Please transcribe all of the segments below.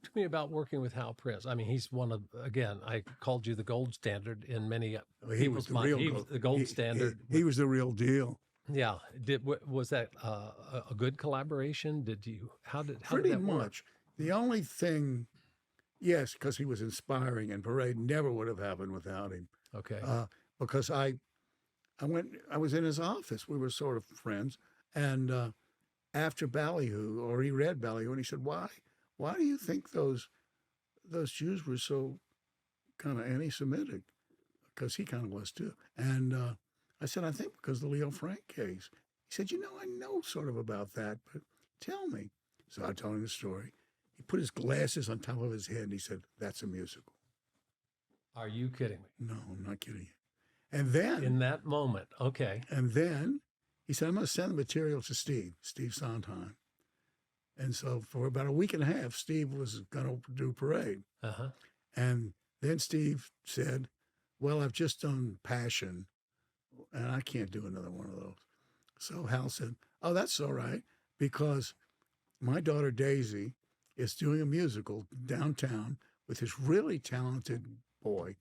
to me about working with Hal Price. I mean, he's one of, again, I called you the gold standard in many, Well, he was the gold standard. He was the real deal. Yeah. Was that a good collaboration? How did Pretty that work? much. The only thing, yes, because he was inspiring, and Parade never would have happened without him. Okay. Because I was in his office. We were sort of friends, and after Ballyhoo, or he read Ballyhoo, and he said, why do you think those Jews were so kind of anti-Semitic?" Because he kind of was too. And I said, "I think because of the Leo Frank case." He said, "I know sort of about that, but tell me." So I told him the story. He put his glasses on top of his head and he said, "That's a musical." Are you kidding me? No, I'm not kidding you. And then, in that moment, okay. And then he said, "I'm going to send the material to Steve Sondheim." And so for about a week and a half, Steve was going to do Parade. Uh-huh. And then Steve said, "Well, I've just done Passion, and I can't do another one of those." So Hal said, "Oh, that's all right, because my daughter Daisy is doing a musical downtown with this really talented boy,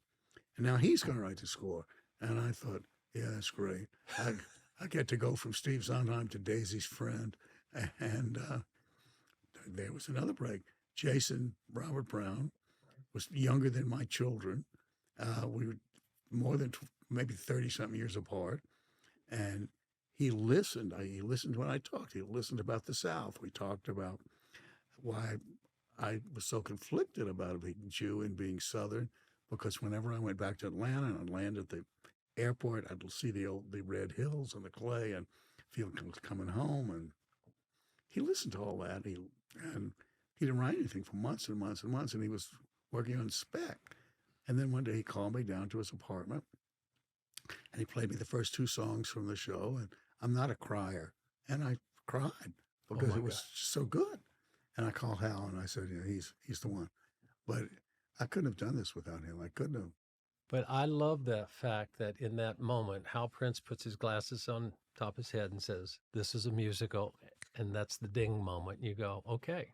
and now he's going to write the score." And I thought, yeah, that's great. I get to go from Steve Sondheim to Daisy's friend. And there was another break. Jason Robert Brown was younger than my children. We were more than maybe 30-something years apart. And he listened. He listened when I talked. He listened about the South. We talked about why I was so conflicted about being Jew and being Southern, because whenever I went back to Atlanta and I landed at the airport, I'd see the red hills and the clay and feel coming home. And he listened to all that. And he didn't write anything for months and months and months, and he was working on spec. And then one day he called me down to his apartment, and he played me the first two songs from the show. And I'm not a crier, and I cried because it was just so good. And I called Hal and I said, "Yeah, he's the one." But I couldn't have done this without him. I couldn't have. But I love the fact that in that moment, Hal Prince puts his glasses on top of his head and says, "This is a musical." And that's the ding moment. You go, okay.